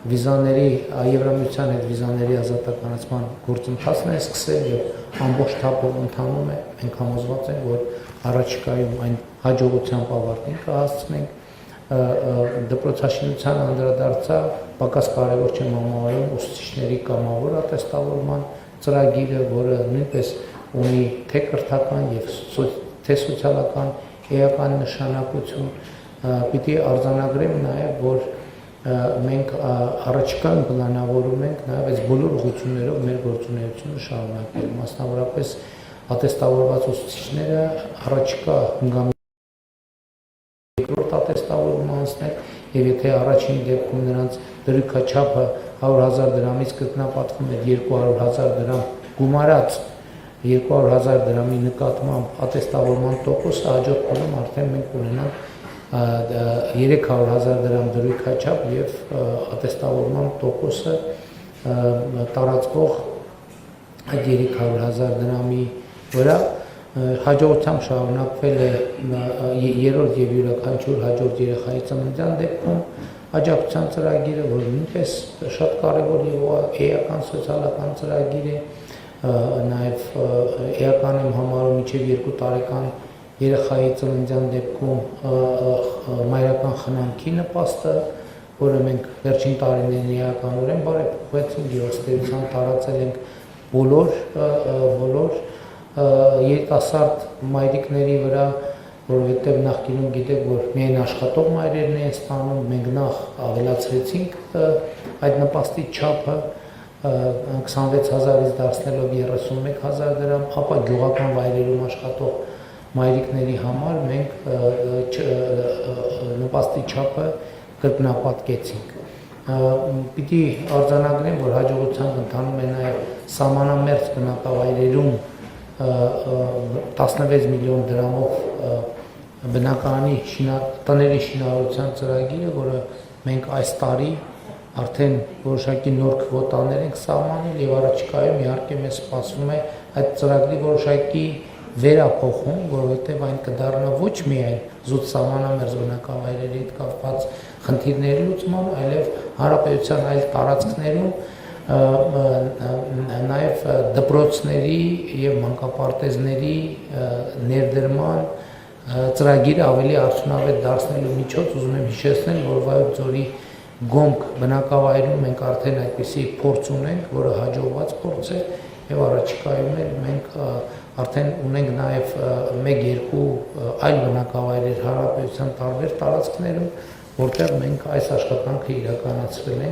վիզաների Եվրամիության հետ վիզաների ազատականացման գործընթացն է սկսել եւ ամբողջ թափով ընթանում է։ Մենք համոզված ենք, որ առաջիկայում այն հաջողությամբ ավարտին կհասցնենք։ Դպրոցաշինության անդրադարձը պակաս կարևոր չէ համավարում ուսուցիչների կամավոր ատեստավորման ծրագիրը, որը նույնպես ունի թե կրթական եւ թե սոցիալական էական նշանակություն։ Պիտի արձանագրեմ նաեւ, որ մենք առաջիկայում պլանավորում ենք նաեւ այս բոլոր ուղղություններով մեր գործունեությունը շարունակել, մասնավորապես ատեստավորված ուսուցիչները առաջիկա հնգամի երկրորդ ատեստավորում անցնել եւ եթե առաջին դեպքում նրանց դրույքաչափը 100,000 դրամից կրկնապատկվում է 200,000 դրամ գումարած 200,000 դրամի նկատմամբ ատեստավորման տոկոսը, հաջորդ փուլում արդեն մենք ունենանք 300,000 դրամ դրույքաչափ եւ ատեստավորման տոկոսը տարածվող 300,000 դրամի վրա հաջողությամբ շարունակվել է երրորդ եւ յուրաքանչյուր հաջորդ երեխայի ծննդյան դեպքում աջակցության ծրագիրը, որը նույնպես շատ կարեւոր եւ էական սոցիալական ծրագիր է, նաեւ էական եմ համարում մինչեւ 2 տարեկան երեխայի ծննդյան դեպքում մայրական խնամքի նպաստը, որը մենք վերջին տարիներին էականորեն բարեփոխեցինք եւ ըստ էության տարածել ենք բոլոր երիտասարդ մայրիկների վրա, որովհետև նախկինում գիտեք, որ միայն աշխատող մայրերն են ստանում, մենք նախ ավելացրեցինք այդ նպաստի չափը 26,000-ից դարձնելով 31,000 դրամ, ապա գյուղական վայրերում աշխատող մայրիկների համար մենք նպաստի չափը կրկնապատկեցինք։ Պիտի արձանագրեմ, որ հաջողությամբ ընթանում է նաև սահմանամերձ բնակավայրերում 16 միլիոն դրամով բնակարանի տների շինարարության ծրագիրը, որը մենք այս տարի արդեն որոշակի նոր քվոտաներ ենք սահմանել եւ առաջիկայում իհարկե մեզ սպասվում է այդ ծրագրի որոշակի վերափոխում, որովհետեւ այն կդառնա ոչ միայն զուտ սահմանամերձ բնակավայրերի հետ կապված խնդիրների լուծման, այլև հանրապետության այլ տարածքներում նաև դպրոցների եւ մանկապարտեզների ներդրման ծրագիրը ավելի արդյունավետ դարձնելու միջոց ուզում եմ հիշեցնել, որ Վայոց ձորի Գոմք բնակավայրում մենք արդեն այդպիսի փորձ ունենք, որը հաջողված փորձ է եւ առաջիկայում մենք արդեն ունենք նաեւ 1-2 այլ բնակավայրեր հանրապետության տարբեր տարածքներում, որտեղ մենք այս աշխատանքը իրականացրել ենք